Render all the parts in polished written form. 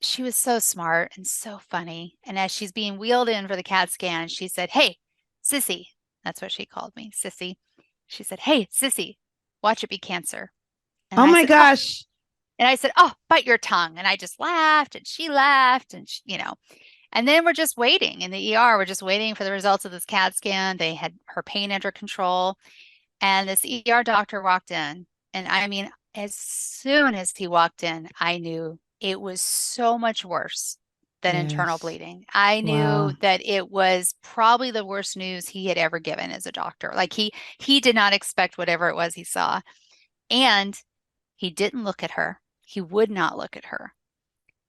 she was so smart and so funny. And as she's being wheeled in for the CAT scan, she said, "Hey, sissy." That's what she called me, sissy. She said, "Hey, sissy, watch it be cancer." And Oh I my said, "Oh," gosh. and I said, "Oh, bite your tongue." And I just laughed and she laughed and and then we're just waiting in the ER. We're just waiting for the results of this CAT scan. They had her pain under control. And this ER doctor walked in. And I mean, as soon as he walked in, I knew it was so much worse than internal Yes. bleeding. I knew Wow. that it was probably the worst news he had ever given as a doctor. Like he did not expect whatever it was he saw. And he didn't look at her. He would not look at her.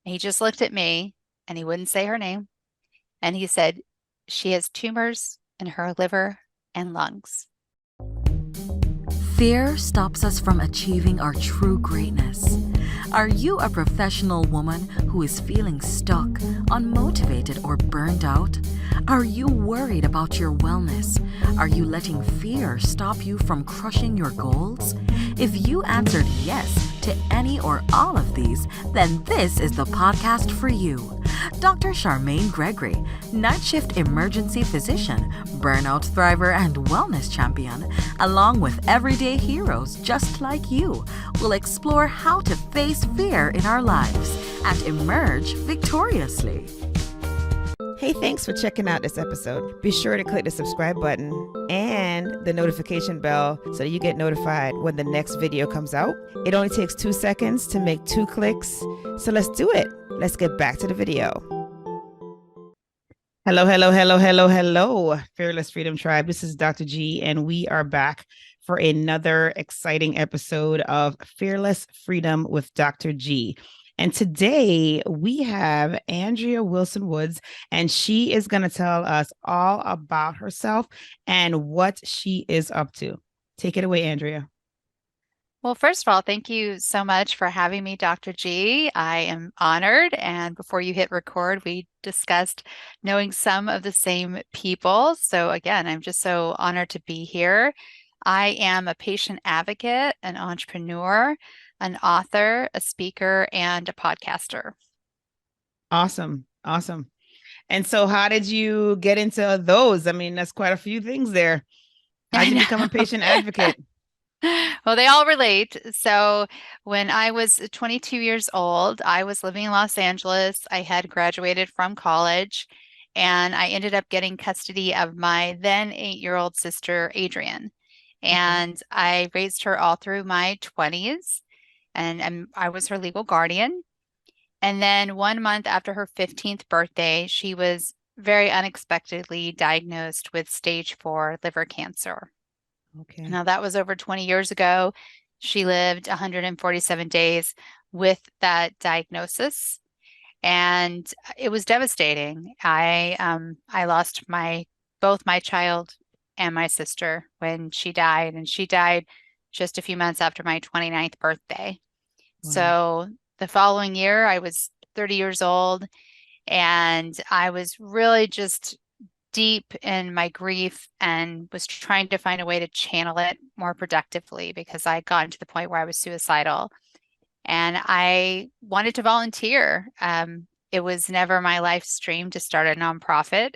He just looked at me and he wouldn't say her name. And he said, "She has tumors in her liver and lungs." Fear stops us from achieving our true greatness. Are you a professional woman who is feeling stuck, unmotivated, or burned out? Are you worried about your wellness? Are you letting fear stop you from crushing your goals? If you answered yes to any or all of these, then this is the podcast for you. Dr. Charmaine Gregory, night shift emergency physician, burnout thriver, and wellness champion, along with everyday heroes just like you, will explore how to face fear in our lives and emerge victoriously. Hey, thanks for checking out this episode. Be sure to click the subscribe button and the notification bell so that you get notified when the next video comes out. It only takes 2 seconds to make 2 clicks. So let's do it. Let's get back to the video. Hello, hello, hello, hello, hello, Fearless Freedom Tribe. This is Dr. G, and we are back for another exciting episode of Fearless Freedom with Dr. G. And today we have Andrea Wilson Woods, and she is going to tell us all about herself and what she is up to. Take it away, Andrea. Well, first of all, thank you so much for having me, Dr. G. I am honored. And before you hit record, we discussed knowing some of the same people. So, again, I'm just so honored to be here. I am a patient advocate, an entrepreneur, an author, a speaker, and a podcaster. Awesome. Awesome. And so, how did you get into those? I mean, that's quite a few things there. How'd I you become a know. patient advocate? Well, they all relate. So, when I was 22 years old, I was living in Los Angeles. I had graduated from college, and I ended up getting custody of my then 8-year-old sister, Adrienne. Okay. And I raised her all through my 20s, and I was her legal guardian. And then 1 month after her 15th birthday, she was very unexpectedly diagnosed with stage 4 liver cancer. Okay. Now, that was over 20 years ago. She lived 147 days with that diagnosis, and it was devastating. I lost my both my child and my sister when she died, and she died just a few months after my 29th birthday. Wow. So the following year, I was 30 years old, and I was really just deep in my grief and was trying to find a way to channel it more productively because I had gotten to the point where I was suicidal and I wanted to volunteer. It was never my life's dream to start a nonprofit.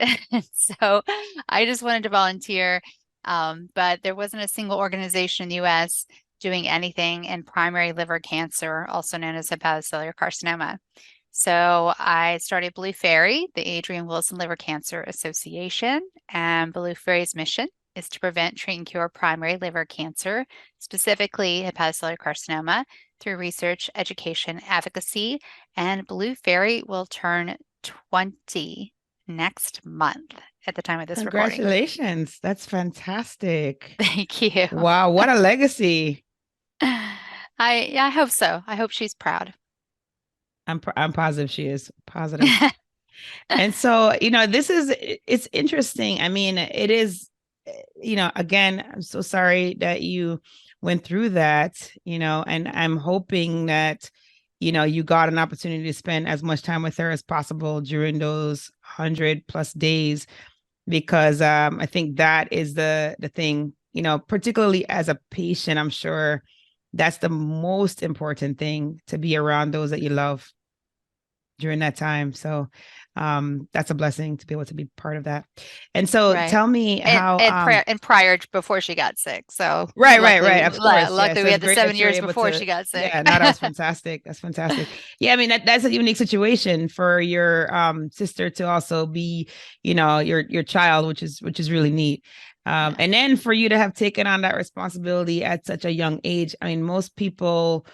So I just wanted to volunteer. But there wasn't a single organization in the US doing anything in primary liver cancer, also known as hepatocellular carcinoma. So I started Blue Faery, the Adrienne Wilson Liver Cancer Association, and Blue Faery's mission is to prevent, treat, and cure primary liver cancer, specifically hepatocellular carcinoma, through research, education, advocacy, and Blue Faery will turn 20 next month at the time of this recording. Congratulations. That's fantastic. Thank you. Wow, what a legacy. I hope so. I hope she's proud. I'm positive she is positive. And so, it's interesting. I mean, it is, again, I'm so sorry that you went through that, and I'm hoping that, you got an opportunity to spend as much time with her as possible during those 100+ days, because I think that is the thing, particularly as a patient, I'm sure that's the most important thing, to be around those that you love. during that time. So that's a blessing to be able to be part of that. And so Right. tell me how And prior before she got sick. So right. Of course. Yeah. luckily So we it's had the great that 7 you're years able before to, she got sick. yeah, no, that's fantastic. That's fantastic. Yeah, I mean that's a unique situation for your sister to also be, your child, which is really neat. Yeah. And then for you to have taken on that responsibility at such a young age. I mean, most people,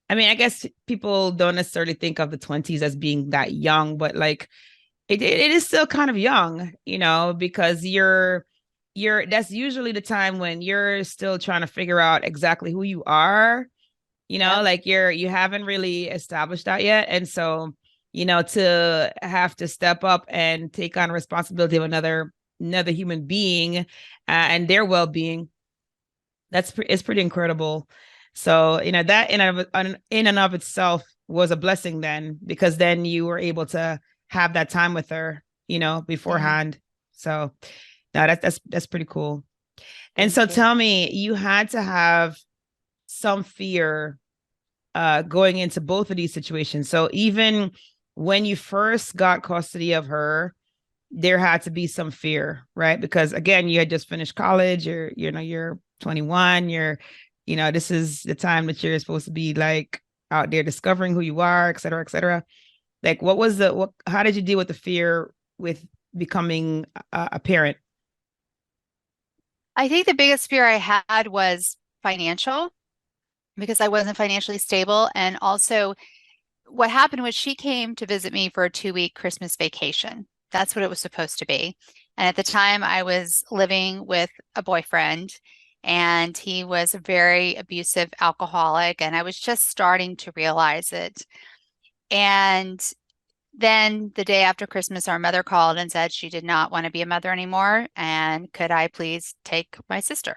I mean, I guess people don't necessarily think of the 20s as being that young, but like it is still kind of young, because you're that's usually the time when you're still trying to figure out exactly who you are, Yep. like you haven't really established that yet. And so, to have to step up and take on responsibility of another human being and their well-being, it's pretty incredible. So, that in and of itself was a blessing then, because then you were able to have that time with her, Yeah. beforehand. So no, that's pretty cool. And so Thank you. tell me, you had to have some fear going into both of these situations. So even when you first got custody of her, there had to be some fear, right? Because again, you had just finished college, you're 21, this is the time that you're supposed to be like out there discovering who you are, et cetera, et cetera. Like how did you deal with the fear with becoming a parent? I think the biggest fear I had was financial because I wasn't financially stable. And also, what happened was she came to visit me for a 2-week Christmas vacation. That's what it was supposed to be. And at the time, I was living with a boyfriend, and he was a very abusive alcoholic, and I was just starting to realize it. And then the day after Christmas, our mother called and said she did not want to be a mother anymore. And could I please take my sister?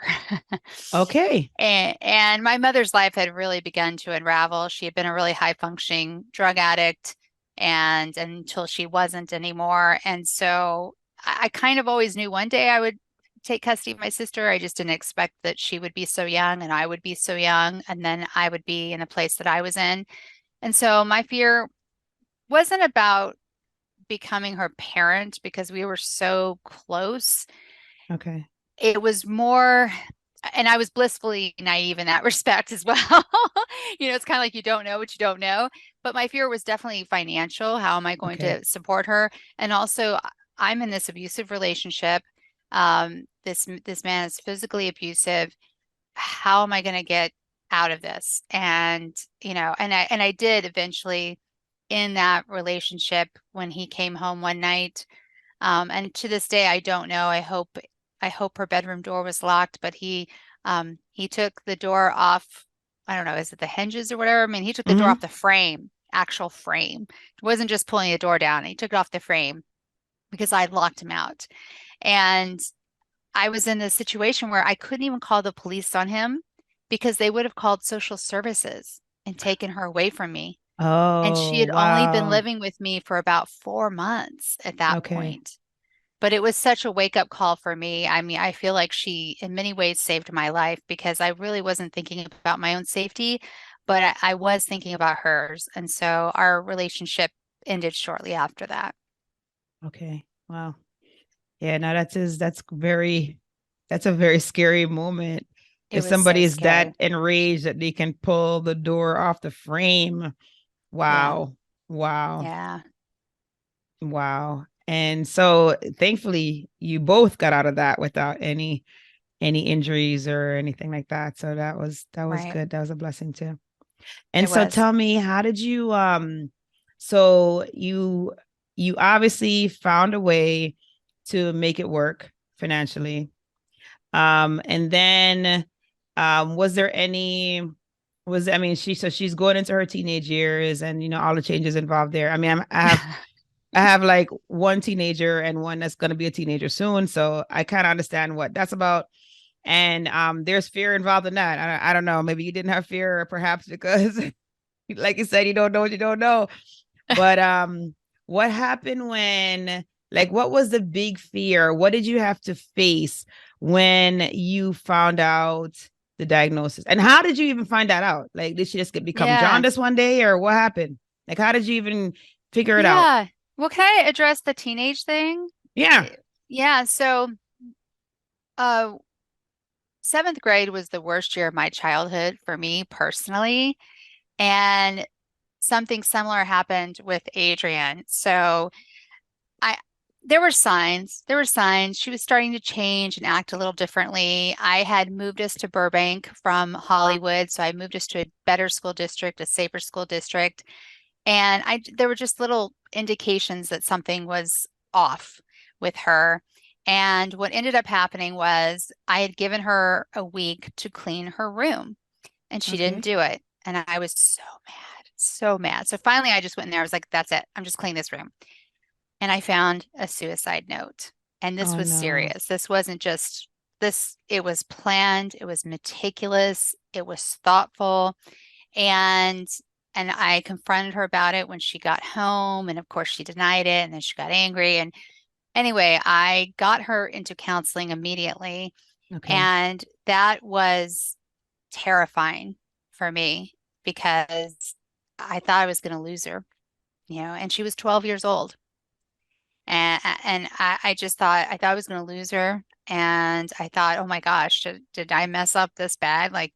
Okay. And my mother's life had really begun to unravel. She had been a really high functioning drug addict and until she wasn't anymore. And so I kind of always knew one day I would take custody of my sister. I just didn't expect that she would be so young and I would be so young, and then I would be in a place that I was in. And so my fear wasn't about becoming her parent because we were so close. Okay. It was more, and I was blissfully naive in that respect as well. It's kind of like you don't know what you don't know. But my fear was definitely financial. How am I going Okay. to support her? And also, I'm in this abusive relationship. This man is physically abusive. How am I going to get out of this? And I did eventually in that relationship when he came home one night. And to this day, I don't know. I hope her bedroom door was locked, but he took the door off. I don't know, is it the hinges or whatever? I mean, he took the door Mm-hmm. off the frame, actual frame. It wasn't just pulling the door down. He took it off the frame because I locked him out. And I was in a situation where I couldn't even call the police on him because they would have called social services and taken her away from me. And she Oh, had only been wow. living with me for about 4 months at that Okay. point. But it was such a wake-up call for me. I mean, I feel like she, in many ways, saved my life because I really wasn't thinking about my own safety, but I was thinking about hers. And so our relationship ended shortly after that. Okay. Wow. Yeah, no, that's a very scary moment. It If was so somebody is that scary. enraged that they can pull the door off the frame. Yeah. Wow. Wow. Yeah. Wow. And so thankfully you both got out of that without any injuries or anything like that. So that was Right. good. That was a blessing too. And It so was. tell me, how did you so you obviously found a way to make it work financially. And then was there any was I mean she's going into her teenage years and all the changes involved there. I mean I have like one teenager and one that's going to be a teenager soon, so I kind of understand what that's about. And there's fear involved in that. I don't know, maybe you didn't have fear perhaps because like you said, you don't know what you don't know. But what happened when, like, what was the big fear? What did you have to face when you found out the diagnosis? And how did you even find that out? Like, did she just become Yeah. jaundice one day or what happened? Like, how did you even figure it out. Yeah. Well, can I address the teenage thing? Yeah. Yeah. So, uh, seventh grade was the worst year of my childhood for me personally. And something similar happened with Adrienne. So I there were signs. There were signs. She was starting to change and act a little differently. I had moved us to Burbank from Hollywood, so I moved us to a better school district, a safer school district. And there were just little indications that something was off with her. And what ended up happening was I had given her a week to clean her room, and she didn't Okay. do it. And I was so mad, so mad. So finally, I just went in there. I was like, that's it. I'm just cleaning this room. And I found a suicide note. And this Oh was no. serious. This wasn't just this, it was planned, it was meticulous, it was thoughtful. And I confronted her about it when she got home. And of course, she denied it. And then she got angry. And anyway, I got her into counseling immediately. Okay. And that was terrifying for me because I thought I was going to lose her, and she was 12 years old. And I just thought I was going to lose her. And I thought, oh my gosh, did I mess up this bad? Like,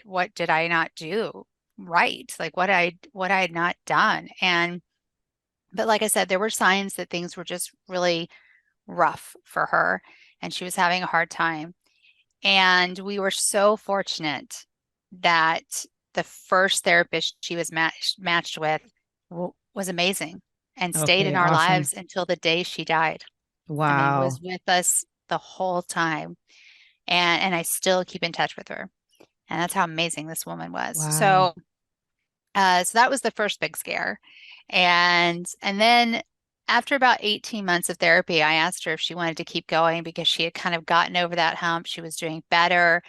what did I not do right? Like what I had not done. But like I said, there were signs that things were just really rough for her and she was having a hard time. And we were so fortunate that the first therapist she was matched with was amazing and stayed in Okay. our Awesome. lives until the day she died. I mean, was Wow. with us the whole time. And I still keep in touch with her. And that's how amazing this woman was. Wow. So that was the first big scare. And then after about 18 months of therapy, I asked her if she wanted to keep going because she had kind of gotten over that hump. She was doing better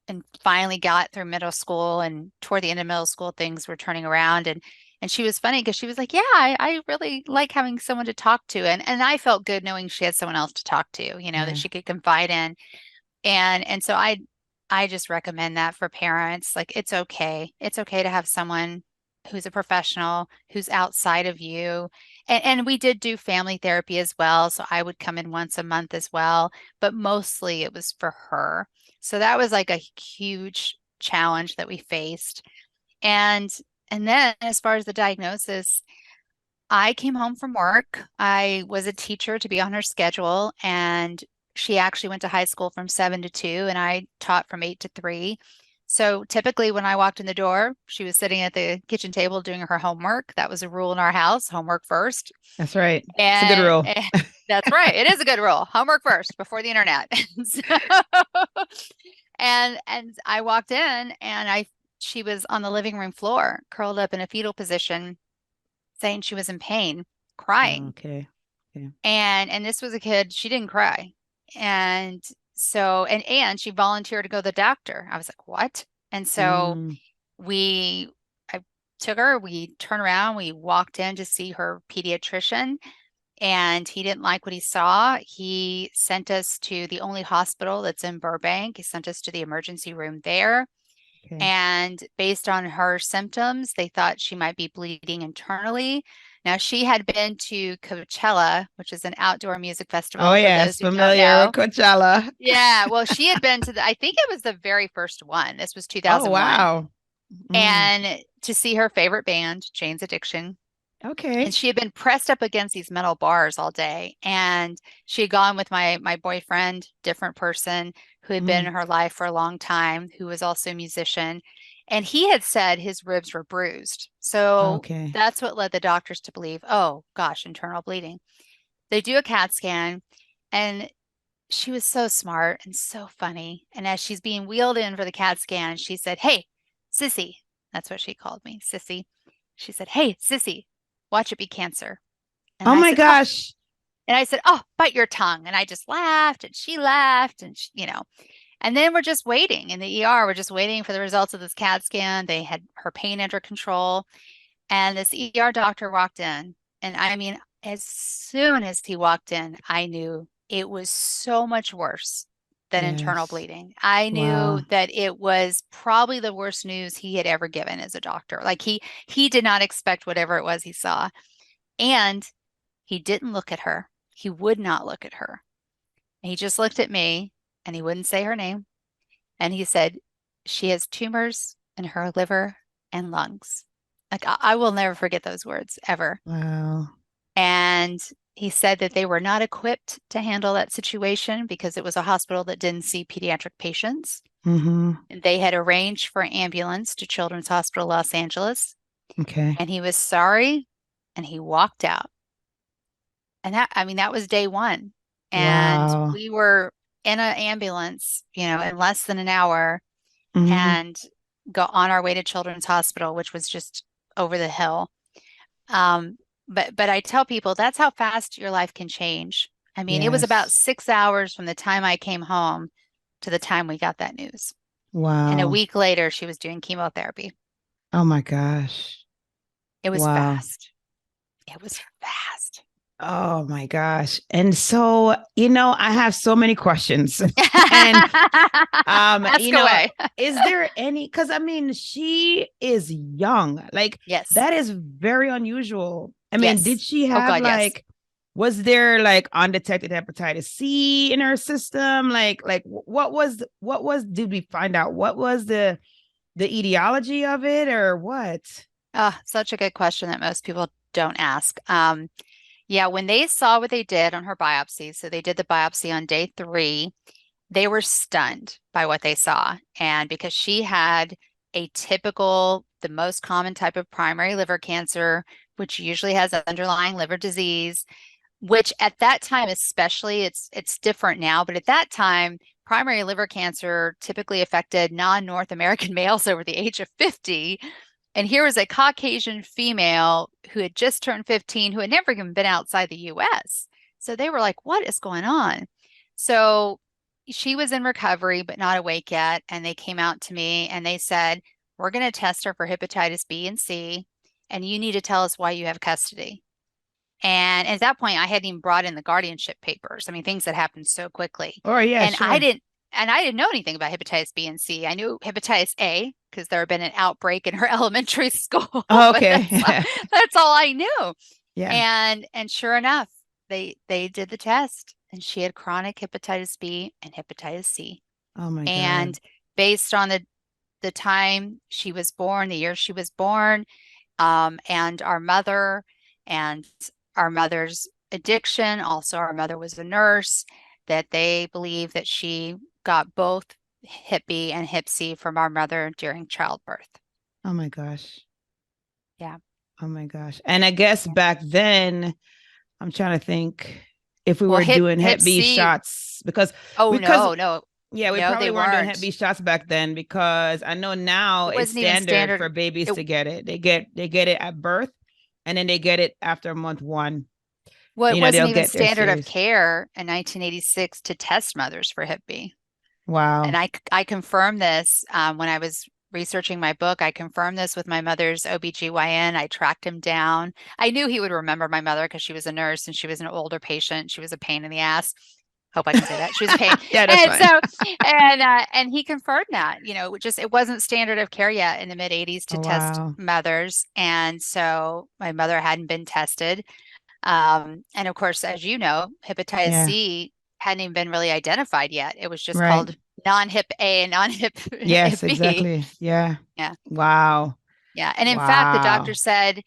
and finally got through middle school, and toward the end of middle school things were turning around. And she was funny because she was like, yeah, I really like having someone to talk to. And I felt good knowing she had someone else to talk to, that Yeah. she could confide in. And so I just recommend that for parents. Like it's okay. It's okay to have someone who's a professional, who's outside of you. And we did do family therapy as well. So I would come in once a month as well, but mostly it was for her. So that was like a huge challenge that we faced. And and then as far as the diagnosis, I came home from work. I was a teacher to be on her schedule, and she actually went to high school from 7 to 2, and I taught from 8 to 3. So typically, when I walked in the door, she was sitting at the kitchen table doing her homework. That was a rule in our house, homework first. That's right. It's a good And, rule. and that's right. It is a good rule. Homework first before the internet. So, and I walked in and she was on the living room floor, curled up in a fetal position, saying she was in pain, crying. Okay. Okay. And this was a kid, she didn't cry. And so and she volunteered to go to the doctor. I was like, "What?" And so Mm, we I took her, we turned around, we walked in to see her pediatrician, and he didn't like what he saw. He sent us to the only hospital that's in Burbank. He sent us to the emergency room there. okay. And based on her symptoms, they thought she might be bleeding internally. Now, she had been to Coachella, which is an outdoor music Oh festival for yes, those who don't familiar with know. Coachella. Yeah, well, she had been I think it was the very first one. This was Oh 2001. wow. Mm, And to see her favorite band, Jane's Addiction, and okay. she had been pressed up against these metal bars all day. And she had gone with my boyfriend, different person who had been Mm, in her life for a long time, who was also a musician. And he had said his ribs were bruised. So okay. that's what led the doctors to believe, oh gosh, internal bleeding. They do a CAT scan, and she was so smart and so funny. And as she's being wheeled in for the CAT scan, she said, "Hey, sissy." That's what she called me, sissy. She said, "Hey, sissy, watch it be cancer." And Oh I my said, "Oh," gosh. and I said, "Oh, bite your tongue." And I just laughed and she laughed and and then we're just waiting in the ER. We're just waiting for the results of this CAT scan. They had her pain under control. And this ER doctor walked in. And I mean, as soon as he walked in, I knew it was so much worse than internal Yes. bleeding. I knew Wow. that it was probably the worst news he had ever given as a doctor. Like he did not expect whatever it was he saw. And he didn't look at her. He would not look at her. He just looked at me and he wouldn't say her name. And he said, she has tumors in her liver and lungs. Like, I will never forget those words ever. Wow. And he said that they were not equipped to handle that situation because it was a hospital that didn't see pediatric patients. Mm-hmm. They had arranged for an ambulance to Children's Hospital Los Angeles. Okay. And he was sorry and he walked out. And that was day one. And Wow. we were in an ambulance, in less than an hour Mm-hmm. and go on our way to Children's Hospital, which was just over the hill. But I tell people that's how fast your life can change. I mean, it was about Yes. 6 hours from the time I came home to the time we got that news. And a Wow. week later, she was doing chemotherapy. Oh my gosh. It was Wow. fast. It was fast. Oh my gosh. And so, I have so many questions. And Ask away. is there any, because I mean, she is young. Like, Yes. that is very unusual. I mean, Yes. did she Oh, have God, yes. like, was there like undetected hepatitis C in her system? Like did we find out what was the etiology of it or what? Such a good question that most people don't ask. Yeah, when they saw what they did on her biopsy, so they did the biopsy on day 3, they were stunned by what they saw. And because she had the most common type of primary liver cancer, which usually has underlying liver disease, which at that time, especially, it's different now, but at that time, primary liver cancer typically affected non-North American males over the age of 50. And here was a Caucasian female who had just turned 15, who had never even been outside the US. So they were like, what is going on? So she was in recovery, but not awake yet. And they came out to me and they said, we're going to test her for hepatitis B and C, and you need to tell us why you have custody. And at that point, I hadn't even brought in the guardianship papers. I mean, things had happened so quickly. Oh, yeah, And sure. I didn't know anything about hepatitis B and C. I knew hepatitis A because there had been an outbreak in her elementary school. Oh, But okay. that's all I knew. Yeah. And sure enough, they did the test and she had chronic hepatitis B and hepatitis C. Oh my God. And based on the time she was born, the year she was born, and our mother's addiction, also our mother was a nurse, that they believe that she got both Hep B and Hep C from our mother during childbirth. Oh my gosh. Yeah. Oh my gosh. And I guess back then, I'm trying to think if we Well, were doing Hep B C, shots because no. yeah, we No, probably they weren't doing weren't. Hep B shots back then because I know now It it's wasn't even standard standard. for babies It, to get it. They get it at birth and then they get it after month 1. well, it They'll wasn't even get their standard of series. care in 1986 to test mothers for Hep B. Wow. And I confirmed this when I was researching my book. I confirmed this with my mother's OBGYN. I tracked him down. I knew he would remember my mother because she was a nurse and she was an older patient. She was a pain in the ass. Hope I can say that. She was a pain. Yeah, that's And fine. and he confirmed that, it wasn't standard of care yet in the mid 80s to Oh, test wow. mothers. And so my mother hadn't been tested. And of course, as you know, hepatitis Yeah. C hadn't even been really identified yet. It was just Right. called non-Hep A and non-Hep Yes, B. exactly. Yeah. Yeah. Wow. Yeah. And in fact, the doctor Wow. said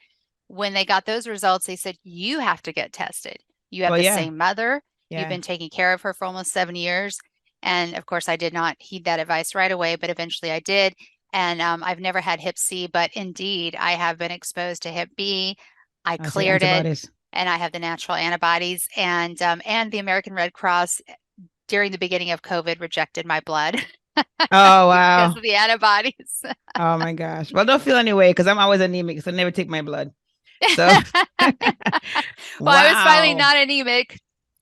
when they got those results, they said, you have to get tested. You have Well, the yeah. same mother. You've Yeah. been taking care of her for almost 7 years. And of course, I did not heed that advice right away, but eventually I did. And I've never had Hep C, but indeed, I have been exposed to Hep B. I I see cleared it. antibodies. And I have the natural antibodies, and the American Red Cross during the beginning of COVID rejected my blood Oh, because wow. of the antibodies. Oh my gosh. Well, don't feel any way because I'm always anemic, so I never take my blood. So Well, I was finally wow. not anemic,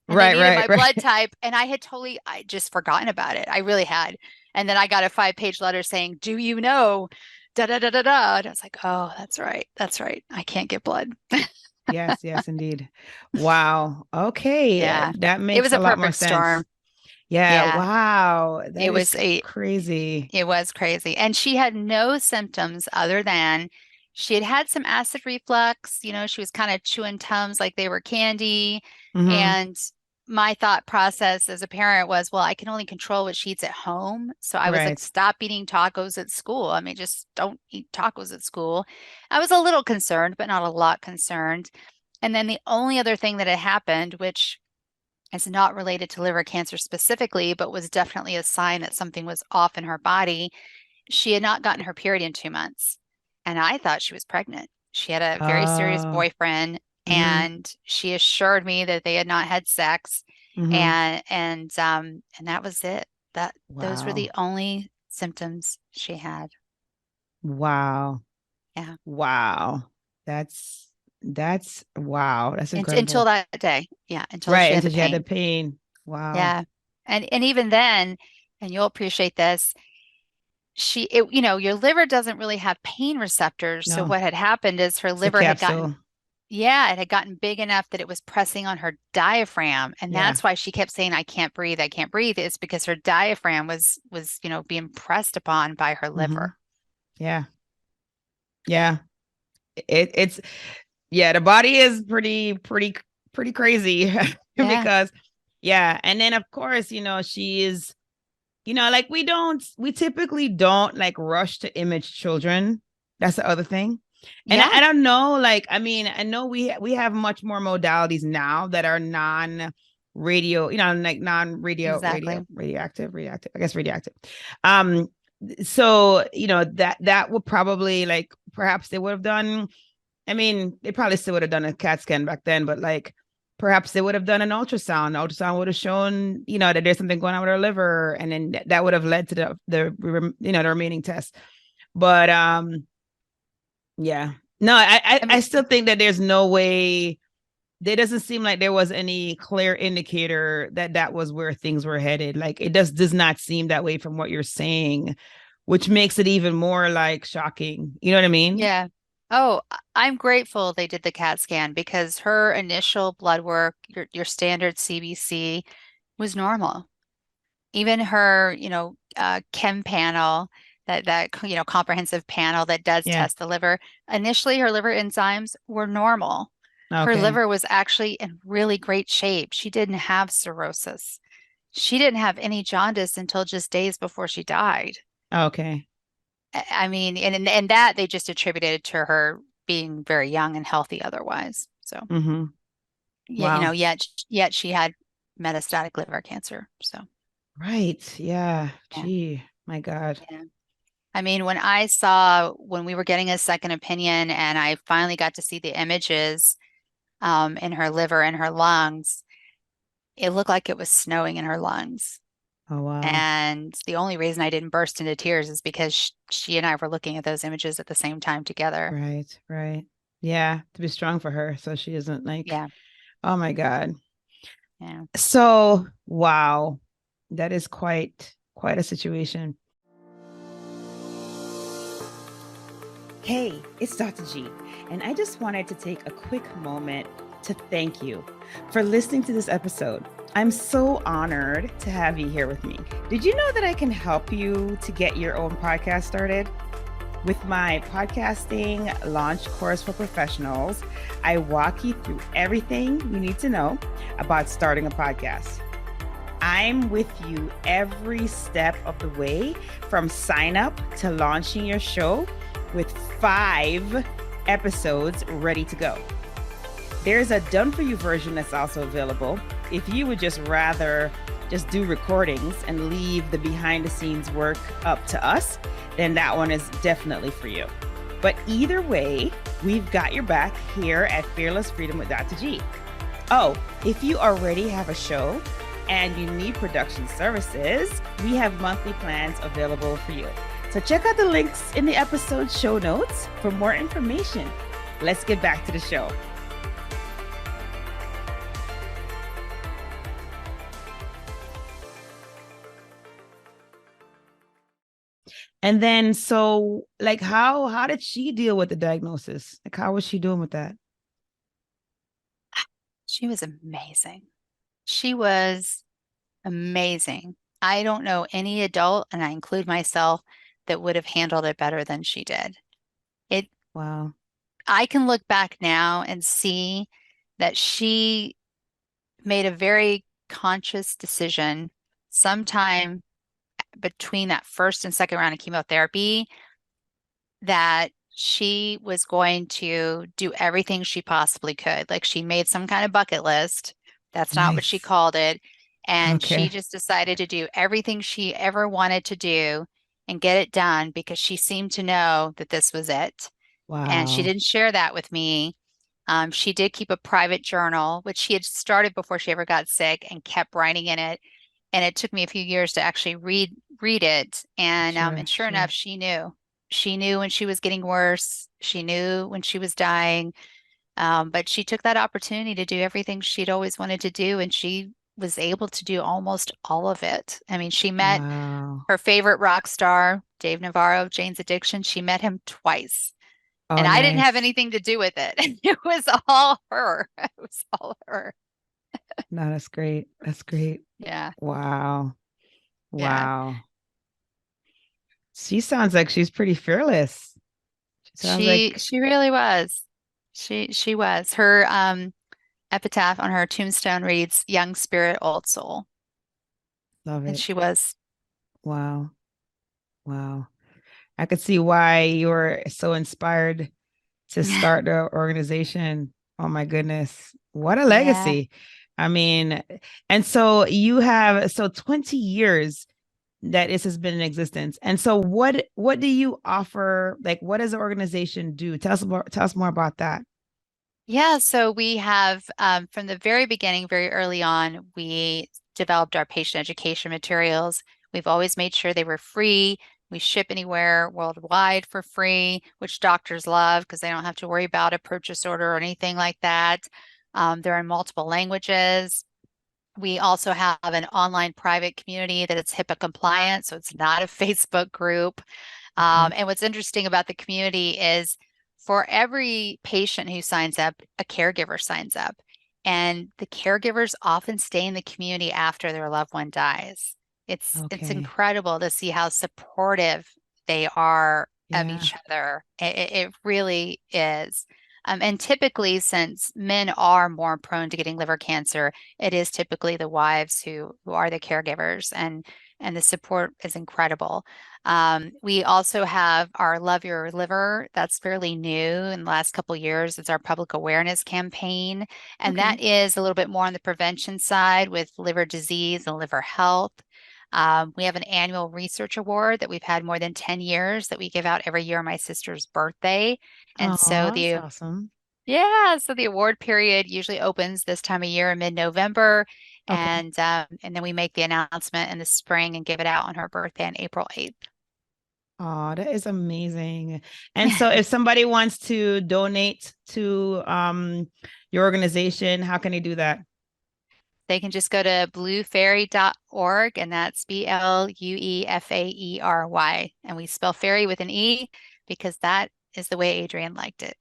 and they needed my blood type, and I just forgotten about it. I really had. And then I got a 5-page letter saying, "Do you know?" Da da da da da. And I was like, "Oh, that's right. That's right. I can't get blood." Yes, yes, indeed. Wow. Okay. Yeah. That It makes was a a lot more perfect sense. storm. Yeah. Yeah. Wow. It That is was crazy. It was crazy. And she had no symptoms other than She had had some acid reflux, you know, she was kind of chewing Tums like they were candy. Mm-hmm. And my thought process as a parent was, well, I can only control what she eats at home. So I was like, Right. stop eating tacos at school. I mean, just don't eat tacos at school. I was a little concerned, but not a lot concerned. And then the only other thing that had happened, which is not related to liver cancer specifically, but was definitely a sign that something was off in her body. She had not gotten her period in 2 months. And I thought she was pregnant. She had a very serious Oh. boyfriend, Mm-hmm. and she assured me that they had not had sex. Mm-hmm. And that was it. That those were Wow. the only symptoms she had. Wow. Yeah. Wow. That's wow. That's Until incredible. that day. Yeah. Until Right. she had Until the she had the pain. pain. Wow. Yeah. And even then, and you'll appreciate this, your liver doesn't really have pain receptors. So No, what had happened is her it's a liver had gotten, capsule. yeah, it had gotten big enough that it was pressing on her diaphragm. And Yeah. that's why she kept saying, I can't breathe, I can't breathe. It's because her diaphragm was, being pressed upon by her Mm-hmm. liver. Yeah. Yeah. It's yeah, the body is pretty crazy Yeah. because yeah, and then of course, she is, like we typically don't like rush to image children. That's the other thing. And I Yeah, don't know, like, I mean, I know we have much more modalities now that are non-radio, like non-radio, exactly. radioactive, I guess radioactive. Um, so, that would probably like perhaps they would have done, I mean, they probably still would have done a CAT scan back then, but like perhaps they would have done an ultrasound. Ultrasound would have shown, that there's something going on with her liver, and then that would have led to the remaining tests. But yeah, no, I I mean, still think that there's no way. There doesn't seem like there was any clear indicator that that was where things were headed. Like it does not seem that way from what you're saying, which makes it even more like shocking. You know what I mean? yeah. Oh, I'm grateful they did the CAT scan because her initial blood work, your standard CBC, was normal. Even her, chem panel, that comprehensive panel that does Yeah. test the liver. Initially, her liver enzymes were normal. Her Okay. liver was actually in really great shape. She didn't have cirrhosis. She didn't have any jaundice until just days before she died. Okay. I mean, and that they just attributed to her being very young and healthy otherwise. So, Mm-hmm. yeah, Wow. yet she had metastatic liver cancer. So, Right. Yeah. yeah. Gee, my God. Yeah. I mean, when we were getting a second opinion and I finally got to see the images in her liver and her lungs, it looked like it was snowing in her lungs. Oh, wow. And the only reason I didn't burst into tears is because she and I were looking at those images at the same time together. Right. Right. Yeah. To be strong for her. So she isn't like, Yeah. oh my God. Yeah. So, wow. That is quite a situation. Hey, it's Dr. G, and I just wanted to take a quick moment to thank you for listening to this episode. I'm so honored to have you here with me. Did you know that I can help you to get your own podcast started? With my podcasting launch course for professionals, I walk you through everything you need to know about starting a podcast. I'm with you every step of the way, from sign up to launching your show, with 5 episodes ready to go. There's a done for you version that's also available. If you would just rather just do recordings and leave the behind the scenes work up to us, then that one is definitely for you. But either way, we've got your back here at Fearless Freedom with Dr. G. Oh, if you already have a show and you need production services, we have monthly plans available for you. So check out the links in the episode show notes for more information. Let's get back to the show. And then, so like, how did she deal with the diagnosis? Like, how was she doing with that? She was amazing. She was amazing. I don't know any adult, and I include myself, that would have handled it better than she did. It Wow. I can look back now and see that she made a very conscious decision sometime between that first and second round of chemotherapy that she was going to do everything she possibly could. Like she made some kind of bucket list. That's not what she Nice. called it. And she Okay. just decided to do everything she ever wanted to do and get it done because she seemed to know that this was it. And she Wow. didn't share that with me. She did keep a private journal, which she had started before she ever got sick and kept writing in it. And it took me a few years to actually read it. Sure, And sure enough, sure. she knew. She knew when she was getting worse. She knew when she was dying. But she took that opportunity to do everything she'd always wanted to do, and she was able to do almost all of it. I mean, she met Wow. her favorite rock star, Dave Navarro of Jane's Addiction. She met him twice, Oh, and I didn't have nice. anything to do with it. It was all her. It was all her. No, that's great. That's great. Yeah, Wow. yeah. Wow. She sounds like she's pretty fearless. She sounds like, She really was. She was. Her epitaph on her tombstone reads "Young Spirit, Old Soul," love and it. she was. Wow. Wow. I could see why you were so inspired to start the organization. Oh my goodness. What a Yeah. legacy. I mean, and so you have 20 years that this has been in existence. And so what do you offer? Like what does the organization do? Tell us more about that. Yeah, so we have from the very beginning, very early on, we developed our patient education materials. We've always made sure they were free. We ship anywhere worldwide for free, which doctors love because they don't have to worry about a purchase order or anything like that. They're in multiple languages. We also have an online private community that is HIPAA compliant, so it's not a Facebook group. Okay. And what's interesting about the community is for every patient who signs up, a caregiver signs up. And the caregivers often stay in the community after their loved one dies. It's Okay. incredible to see how supportive they are of Yeah. each other. It really is. And typically, since men are more prone to getting liver cancer, it is typically the wives who are the caregivers, and the support is incredible. We also have our Love Your Liver. That's fairly new in the last couple of years. It's our public awareness campaign, and that Okay. is a little bit more on the prevention side with liver disease and liver health. We have an annual research award that we've had more than 10 years that we give out every year on my sister's birthday. And so Oh, that's the awesome. yeah, so the award period usually opens this time of year in mid-November, Okay. and then we make the announcement in the spring and give it out on her birthday on April 8th. Oh, that is amazing. And so if somebody wants to donate to your organization, how can they do that? They can just go to bluefaery.org, and that's BLUEFAERY. And we spell fairy with an E because that is the way Adrienne liked it.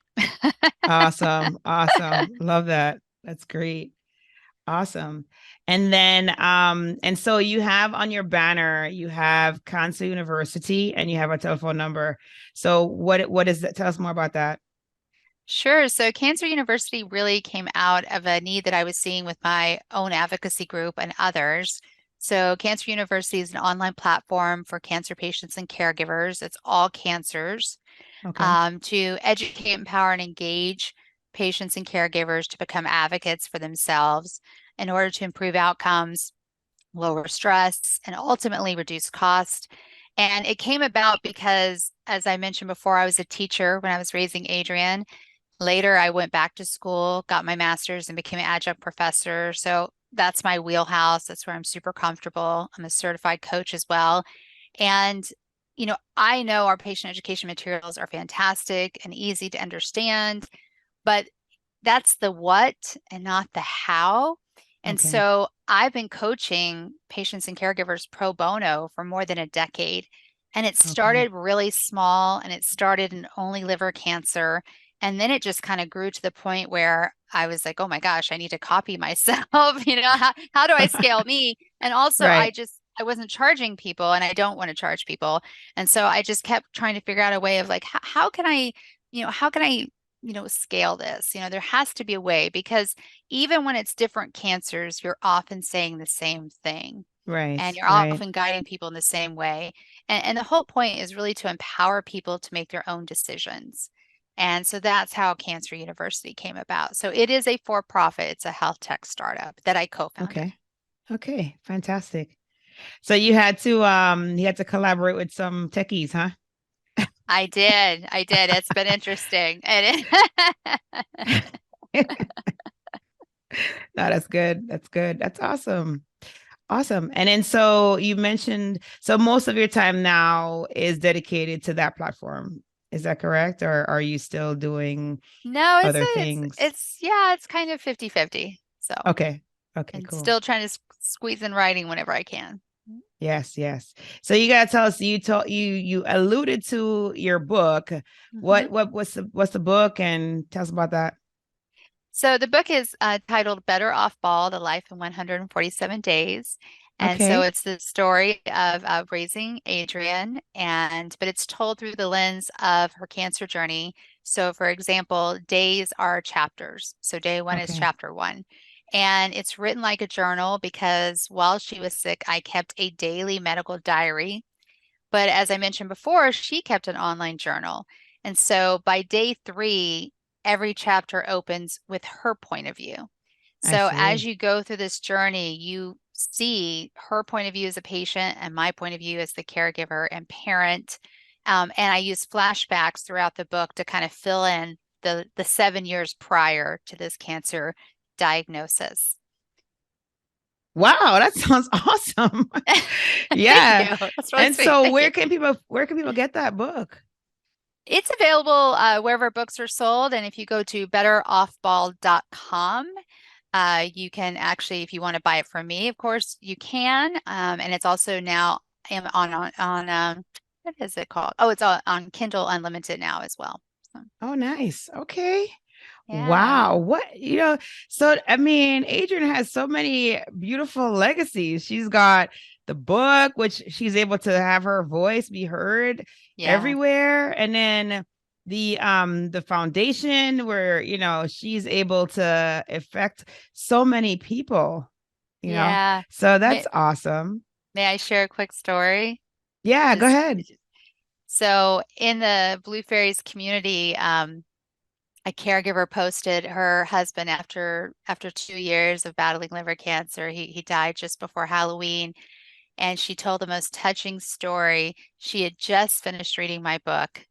Awesome. Awesome. Love that. That's great. Awesome. And then and so you have on your banner, you have Cancer University and you have a telephone number. So what is that? Tell us more about that. Sure. So Cancer University really came out of a need that I was seeing with my own advocacy group and others. So Cancer University is an online platform for cancer patients and caregivers. It's all cancers, Okay. to educate, empower, and engage patients and caregivers to become advocates for themselves in order to improve outcomes, lower stress, and ultimately reduce cost. And it came about because, as I mentioned before, I was a teacher when I was raising Adrienne. Later, I went back to school, got my master's, and became an adjunct professor. So that's my wheelhouse. That's where I'm super comfortable. I'm a certified coach as well. And, I know our patient education materials are fantastic and easy to understand, but that's the what and not the how. And Okay. so I've been coaching patients and caregivers pro bono for more than a decade. And it Okay. started really small, and it started in only liver cancer. And then it just kind of grew to the point where I was like, oh my gosh, I need to copy myself. How do I scale me? And also, Right. I wasn't charging people, and I don't want to charge people. And so I just kept trying to figure out a way of like, how can I, how can I, scale this? There has to be a way, because even when it's different cancers, you're often saying the same thing, and Right. you're Right. often guiding people in the same way. And the whole point is really to empower people to make their own decisions. And so that's how Cancer University came about. So it is a for-profit, it's a health tech startup that I co-founded. Okay. Okay. Fantastic. So you had to collaborate with some techies, huh? I did. I did. It's been interesting. No, that's good. That's good. That's awesome. Awesome. And then so you mentioned, so most of your time now is dedicated to that platform. Is that correct? Or are you still doing No, other things? yeah, it's kind of 50-50. So, Okay. Okay, and cool. still trying to squeeze in writing whenever I can. Yes, yes. So you gotta tell us, you alluded to your book. Mhm. What's the book, and tell us about that? So the book is titled Better Off Bald: A Life in 147 Days. And so Okay. it's the story of raising Adrienne, but it's told through the lens of her cancer journey. So for example, days are chapters. So day one is Okay. chapter one. And it's written like a journal because while she was sick, I kept a daily medical diary. But as I mentioned before, she kept an online journal. And so by day three, every chapter opens with her point of view. I So as see. you go through this journey, you see her point of view as a patient and my point of view as the caregiver and parent. And I use flashbacks throughout the book to kind of fill in the 7 years prior to this cancer diagnosis. Wow, that sounds awesome. Thank Yeah. you. That's really And sweet. so Thank you. where can people get that book? It's available wherever books are sold. And if you go to betteroffball.com, you can actually, if you want to buy it from me, of course, you can. And it's also now what is it called? Oh, it's on Kindle Unlimited now as well. So, Oh, nice. Okay. yeah. Wow. So I mean, Adrienne has so many beautiful legacies. She's got the book, which she's able to have her voice be heard Yeah. everywhere. And then the foundation where, she's able to affect so many people. Yeah. So May, that's awesome. may I share a quick story? Yeah, go Just ahead. so in the Blue Fairies community, a caregiver posted her husband after 2 years of battling liver cancer. He died just before Halloween, and she told the most touching story. She had just finished reading my book,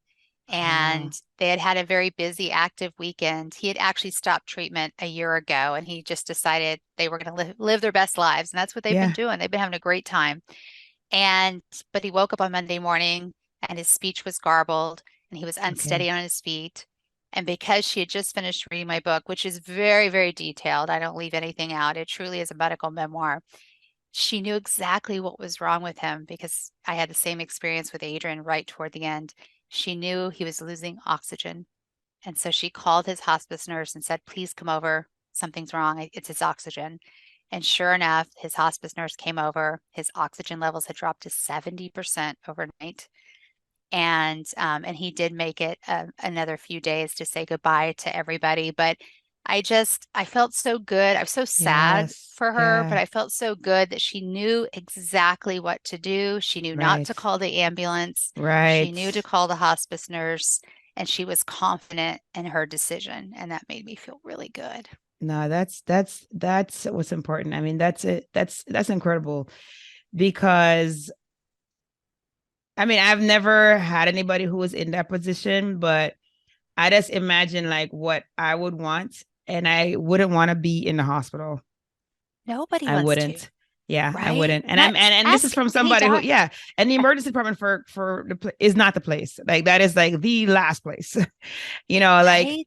and Wow. they had had a very busy, active weekend. He had actually stopped treatment a year ago, and he just decided they were going to live their best lives, and that's what they've been Yeah. doing. They've been having a great time. And but he woke up on Monday morning, and his speech was garbled, and he was Okay. unsteady on his feet. And because she had just finished reading my book, which is very, very detailed, I don't leave anything out. It truly is a medical memoir. She knew exactly what was wrong with him because I had the same experience with Adrian right toward the end. She knew he was losing oxygen. And so she called his hospice nurse and said, please come over. Something's wrong. It's his oxygen. And sure enough, his hospice nurse came over. His oxygen levels had dropped to 70% overnight. And he did make it another few days to say goodbye to everybody. But I felt so good. I was so sad Yes. for her, but Yeah. I felt so good that she knew exactly what to do. She knew not to Right. call the ambulance. She Right. knew to call the hospice nurse, and she was confident in her decision. And that made me feel really good. No, that's what's important. I mean, that's it. That's incredible because I mean, I've never had anybody who was in that position, but I just imagine like what I would want, and I wouldn't want to be in the hospital. Nobody I wants to, wouldn't. Yeah, I right? wouldn't. And this is Ask from any somebody who, doc. yeah, and the emergency department is not the place. Like that is like the last place. Like Right?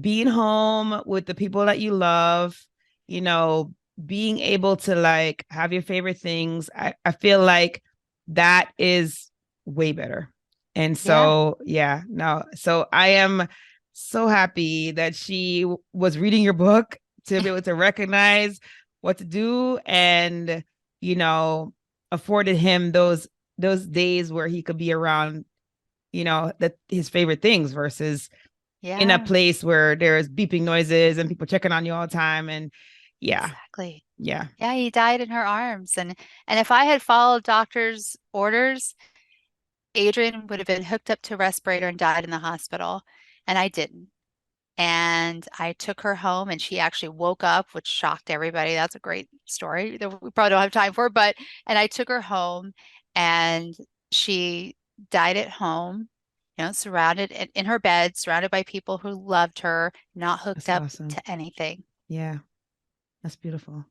being home with the people that you love, you know, being able to like have your favorite things. I feel like that is way better. And Yeah. so, yeah, no. So I am so happy that she was reading your book to be able to recognize what to do and, you know, afforded him those days where he could be around, that his favorite things versus in a Yeah, place where there's beeping noises and people checking on you all the time. And yeah, exactly. yeah, Yeah, he died in her arms. And if I had followed doctor's orders, Adrienne would have been hooked up to a respirator and died in the hospital. And I didn't. And I took her home and she actually woke up, which shocked everybody. That's a great story that we probably don't have time for, but and I took her home and she died at home, surrounded in her bed, surrounded by people who loved her, not hooked that's up awesome. to anything. Yeah, that's beautiful.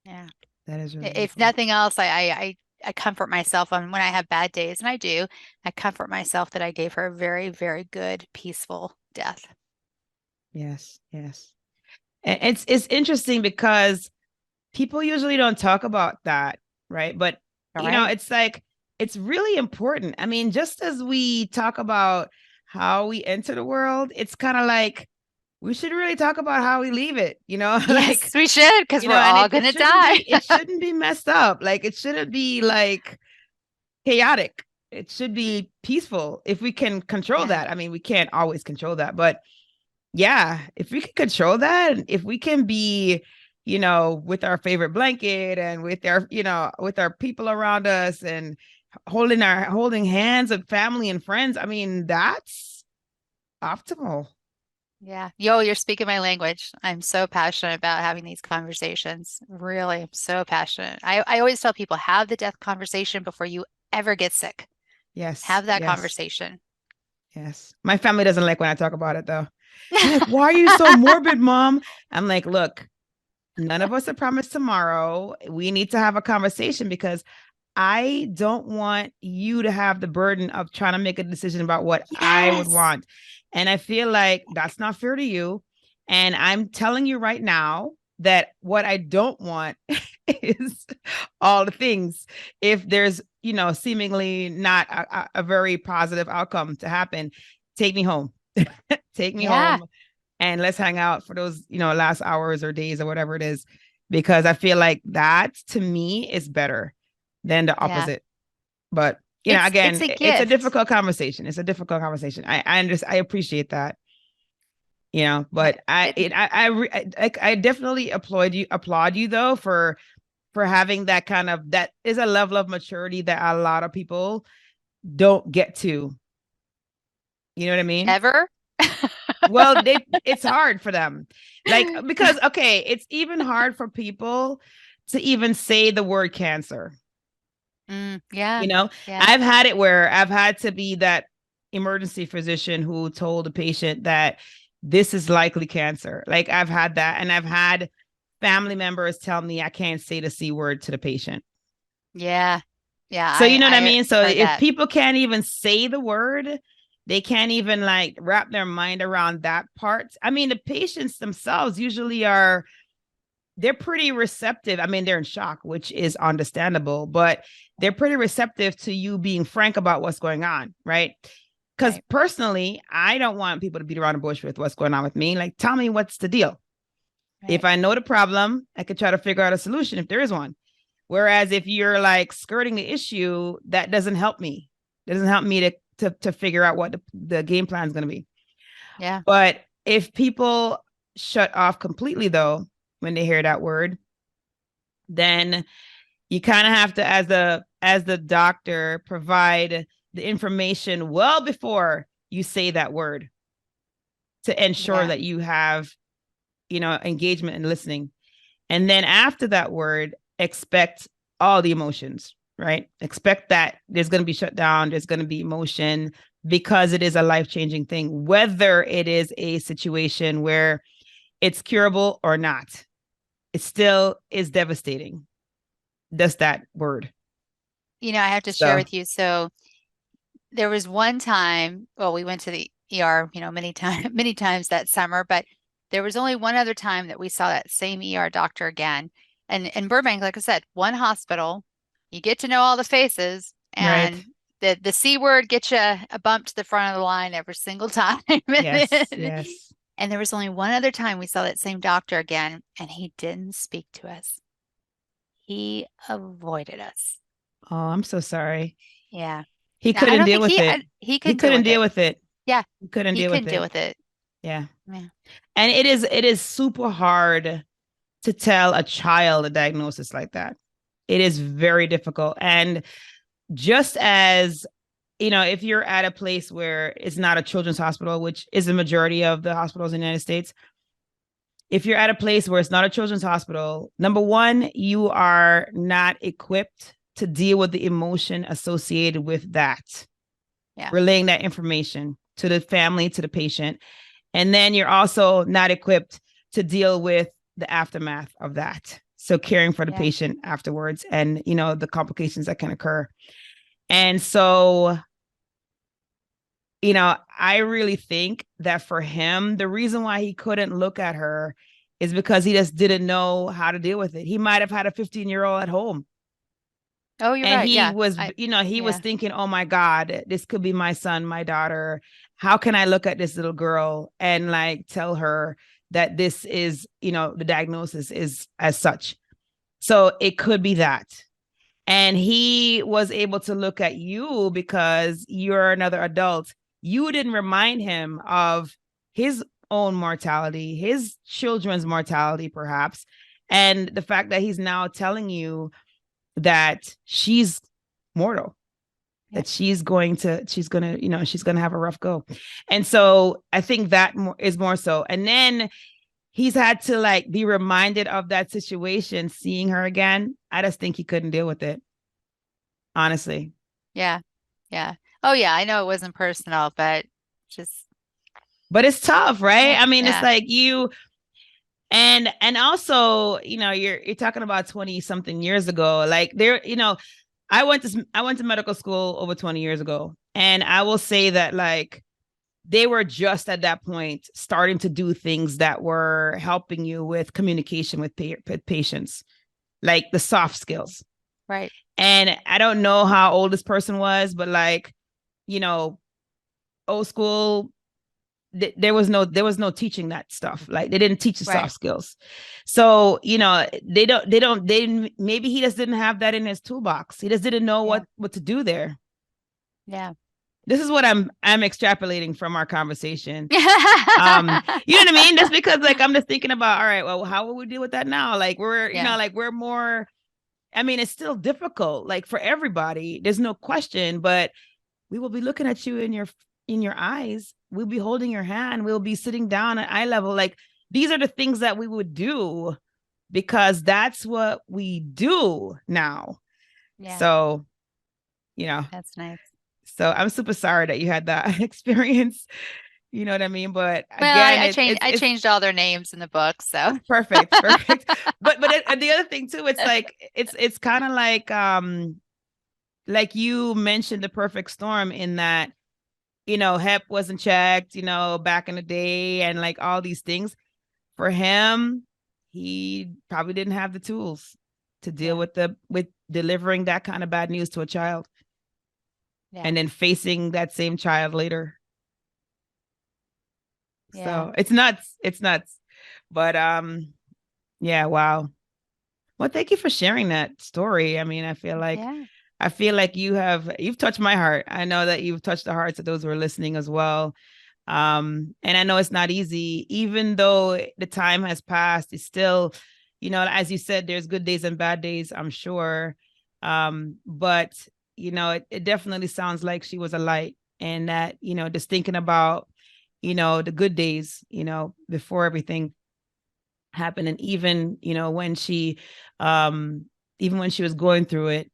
Yeah. That is really If beautiful. nothing else, I comfort myself on when I have bad days, and I do, I comfort myself that I gave her a very, very good, peaceful death. Yes, yes. And it's interesting because people usually don't talk about that, right? But All right. it's like it's really important. I mean, just as we talk about how we enter the world, it's kind of like we should really talk about how we leave it, like, Yes, we should, because we're and all it gonna shouldn't die. be messed up. Like it shouldn't be like chaotic. It should be peaceful if we can control Yeah. that. I mean, we can't always control that, but yeah, if we can control that, if we can be, with our favorite blanket and with our, with our people around us and holding hands of family and friends, I mean, that's optimal. Yeah. Yo, you're speaking my language. I'm so passionate about having these conversations. Really, I'm so passionate. I always tell people, have the death conversation before you ever get sick. Yes, Have that yes, conversation. yes. My family doesn't like when I talk about it though. They're like, why are you so morbid, mom? I'm like, look, none of us are promised tomorrow. We need to have a conversation because I don't want you to have the burden of trying to make a decision about what I would Yes. want. And I feel like that's not fair to you. And I'm telling you right now that what I don't want is all the things. If there's, seemingly not a very positive outcome to happen, take me home. Take me Yeah. home and let's hang out for those, last hours or days or whatever it is. Because I feel like that to me is better than the Yeah. opposite. But It's again, a it's a gift. difficult conversation. It's a difficult conversation. I understand. I appreciate that. Yeah. But I definitely applaud you though for having that kind of that is a level of maturity that a lot of people don't get to. You know what I mean? Ever? Well, it's hard for them. Like because okay, it's even hard for people to even say the word cancer. Yeah. You know, Yeah. I've had it where I've had to be that emergency physician who told a patient that this is likely cancer. Like I've had that. And I've had family members tell me I can't say the C word to the patient. Yeah. Yeah. So, you know what I I mean? So heard if that. people can't even say the word, they can't even like wrap their mind around that part. I mean, the patients themselves usually they're pretty receptive. I mean, they're in shock, which is understandable, but they're pretty receptive to you being frank about what's going on, right? Because Right. personally, I don't want people to beat around the bush with what's going on with me. Like, tell me what's the deal. If Right. I know the problem, I could try to figure out a solution if there is one. Whereas if you're like skirting the issue, that doesn't help me. It doesn't help me to figure out what the game plan is going to be. Yeah. But if people shut off completely, though, when they hear that word, then you kind of have to, as the doctor, provide the information well before you say that word to ensure Yeah. that you have, engagement and listening. And then after that word, expect all the emotions, right? Expect that there's going to be shut down, there's going to be emotion because it is a life-changing thing, whether it is a situation where it's curable or not. It still is devastating. Just that word. I have to share So, with you. So there was one time, well, we went to the ER, many times that summer, but there was only one other time that we saw that same ER doctor again. And in Burbank, like I said, one hospital, you get to know all the faces, right. and the C word gets you a bump to the front of the line every single time. Yes, yes. And there was only one other time we saw that same doctor again, and he didn't speak to us. He avoided us. Oh, I'm so sorry. Yeah. He Now, I couldn't don't deal think with it. he He couldn't deal couldn't with deal it. with it. Yeah, He couldn't he deal with couldn't deal it. with it. Yeah. Yeah. And it is super hard to tell a child a diagnosis like that. It is very difficult. And just as, if you're at a place where it's not a children's hospital, which is the majority of the hospitals in the United States, if you're at a place where it's not a children's hospital, number one, you are not equipped to deal with the emotion associated with that, relaying that information to the family, to the patient. And then you're also not equipped to deal with the aftermath of that. So caring for the patient afterwards and, the complications that can occur. And so, I really think that for him, the reason why he couldn't look at her is because he just didn't know how to deal with it. He might have had a 15-year-old at home. Oh, you're And right. he Yeah. was, he was thinking, oh my God, this could be my son, my daughter. How can I look at this little girl and like tell her that this is, the diagnosis is as such. So it could be that. And he was able to look at you because you're another adult. You didn't remind him of his own mortality, his children's mortality, perhaps. And the fact that he's now telling you that she's mortal, that she's going to have a rough go. And so I think that is more so. And then he's had to like be reminded of that situation, seeing her again. I just think he couldn't deal with it, honestly. Yeah. Yeah. Oh yeah, I know it wasn't personal, but it's tough, right? I mean, it's like you and also, you're talking about 20 something years ago. Like there, I went to medical school over 20 years ago, and I will say that like they were just at that point starting to do things that were helping you with communication with patients, like the soft skills. Right. And I don't know how old this person was, but like, old school, there was no teaching that stuff. Like they didn't teach the soft skills. So, maybe he just didn't have that in his toolbox. He just didn't know what to do there. Yeah. This is what I'm extrapolating from our conversation. You know what I mean? Just because like, I'm just thinking about, all right, well, how will we deal with that now? Like we're, like we're more, I mean, it's still difficult, like for everybody, there's no question, but we will be looking at you in your eyes. We'll be holding your hand. We'll be sitting down at eye level. Like these are the things that we would do because that's what we do now. Yeah. So, that's nice. So I'm super sorry that you had that experience. You know what I mean? But again, I changed all their names in the book. So perfect. But the other thing too, it's like, it's kind of like you mentioned the perfect storm in that, HEP wasn't checked, back in the day and like all these things. For him, he probably didn't have the tools to deal with delivering that kind of bad news to a child. Yeah. And then facing that same child later. Yeah. So it's nuts. But yeah, wow. Well, thank you for sharing that story. I mean, I feel like you've touched my heart. I know that you've touched the hearts of those who are listening as well. And I know it's not easy, even though the time has passed. It's still, as you said, there's good days and bad days, I'm sure. But it definitely sounds like she was a light, and that, just thinking about, the good days, before everything happened. And even, when she was going through it,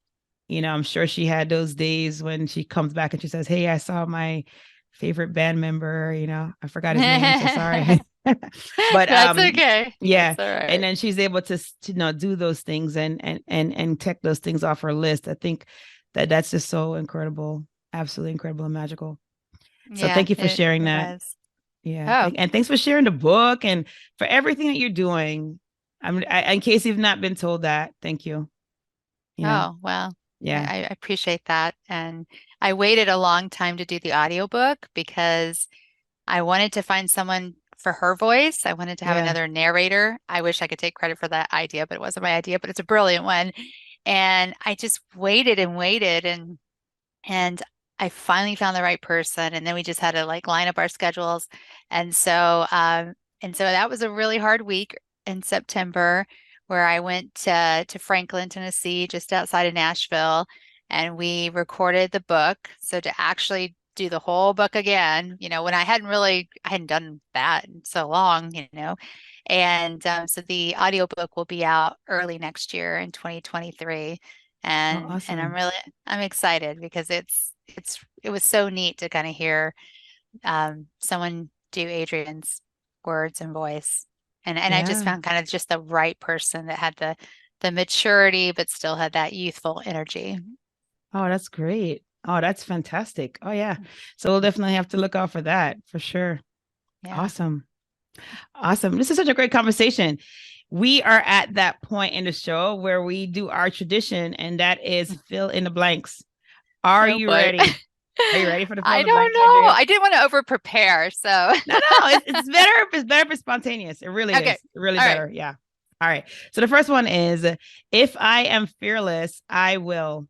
I'm sure she had those days when she comes back and she says, hey, I saw my favorite band member, I forgot his name. So sorry. But that's okay. Yeah. That's all right. And then she's able to do those things and check those things off her list. I think that's just so incredible, absolutely incredible and magical. So thank you for sharing that. Was. Yeah. Oh. And thanks for sharing the book and for everything that you're doing. In case you've not been told that, thank you. Oh, well, yeah, I appreciate that. And I waited a long time to do the audiobook because I wanted to find someone for her voice. I wanted to have another narrator. I wish I could take credit for that idea, but it wasn't my idea, but it's a brilliant one. And I just waited and I finally found the right person, and then we just had to like line up our schedules. And so that was a really hard week in September where I went to Franklin, Tennessee, just outside of Nashville, and we recorded the book. So to actually do the whole book again, when I hadn't done that in so long, And so the audiobook will be out early next year in 2023. Oh, And awesome. I'm excited because it was so neat to kind of hear someone do Adrienne's words and voice. And I just Yeah. found kind of just the right person that had the maturity but still had that youthful energy. Oh, that's great. Oh, that's fantastic. Oh, yeah. So we'll definitely have to look out for that for sure. Yeah. Awesome. Awesome. This is such a great conversation. We are at that point in the show where we do our tradition, and that is fill in the blanks. Are Oh you boy. ready? Are you ready for the fill I in the don't blanks, know. Andrea? I didn't want to over prepare, so No, it's better. It's better for spontaneous. It really okay. is. Really All better. right. Yeah. All right. So the first one is, if I am fearless, I will.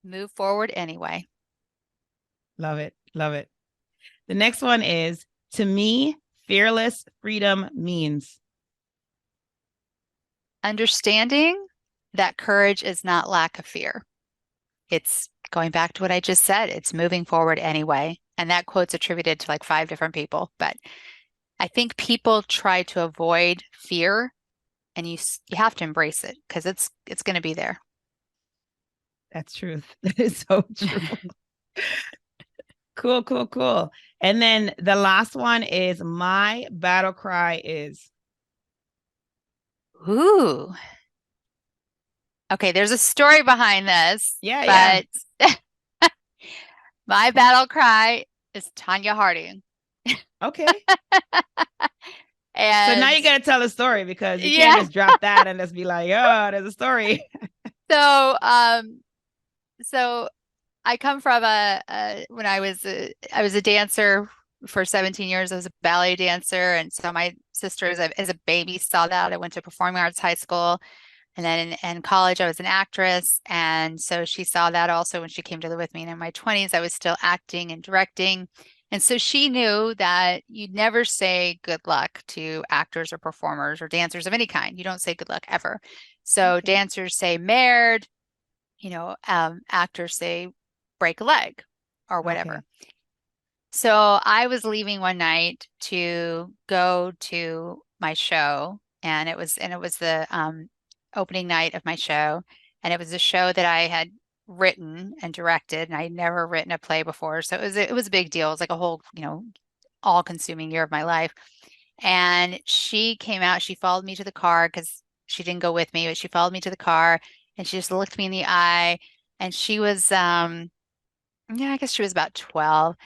Move forward anyway. Love it. Love it. The next one is, to me, fearless freedom means. Understanding that courage is not lack of fear. It's going back to what I just said. It's moving forward anyway. And that quote's attributed to like 5 different people. But I think people try to avoid fear, and you have to embrace it because it's going to be there. That's truth. That is so true. Cool, cool, cool. And then the last one is, my battle cry is. Ooh. Okay, there's a story behind this. Yeah, but my battle cry is Tanya Harding. Okay. And so now you got to tell the story, because you yeah. can't just drop that and just be like, oh, there's a story. So I come from when I was a dancer for 17 years. I was a ballet dancer, and so my sister as a baby saw that. I went to performing arts high school, and then in college I was an actress, and so she saw that also when she came to live with me. And in my 20s I was still acting and directing, and so she knew that you'd never say good luck to actors or performers or dancers of any kind. You don't say good luck ever. So Okay. dancers say merde, actors say break a leg or whatever. Okay. So I was leaving one night to go to my show, and it was the opening night of my show, and it was a show that I had written and directed, and I'd never written a play before, so it was a big deal. It was like a whole, all-consuming year of my life. And she came out, she followed me to the car because she didn't go with me, but she followed me to the car, and she just looked me in the eye, and she was I guess she was about 12.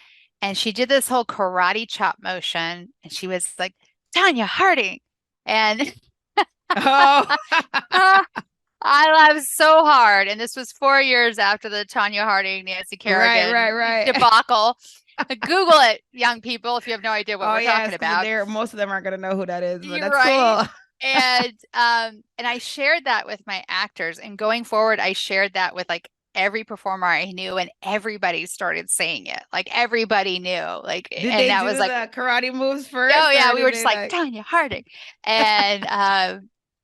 And she did this whole karate chop motion, and she was like, Tanya Harding. And Oh. I laughed so hard. And this was 4 years after the Tanya Harding, Nancy Kerrigan Right. debacle. Google it, young people, if you have no idea what we're talking about. Most of them aren't going to know who that is, but You're that's right. cool. And I shared that with my actors, and going forward, I shared that with like every performer I knew, and everybody started saying it. Like everybody knew. Like, Did and they that do was like the karate moves first? oh yeah, we were did just they like Tanya Harding, and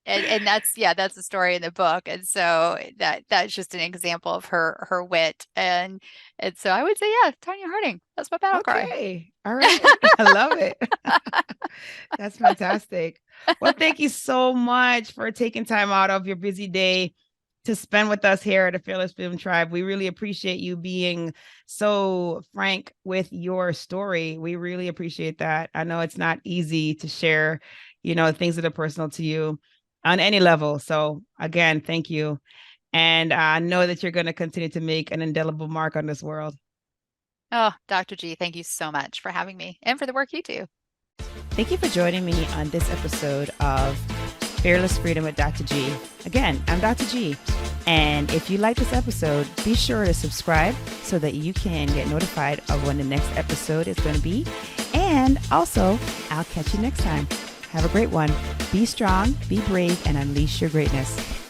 and that's the story in the book, and so that's just an example of her wit, and so I would say Tanya Harding. That's my battle cry. Okay. All right. I love it. That's fantastic. Well, thank you so much for taking time out of your busy day to spend with us here at the Fearless Film Tribe. We really appreciate you being so frank with your story. We really appreciate that. I know it's not easy to share, things that are personal to you on any level. So again, thank you. And I know that you're going to continue to make an indelible mark on this world. Oh, Dr. G, thank you so much for having me and for the work you do. Thank you for joining me on this episode of Fearless Freedom with Dr. G. Again, I'm Dr. G. And if you like this episode, be sure to subscribe so that you can get notified of when the next episode is going to be. And also, I'll catch you next time. Have a great one. Be strong, be brave, and unleash your greatness.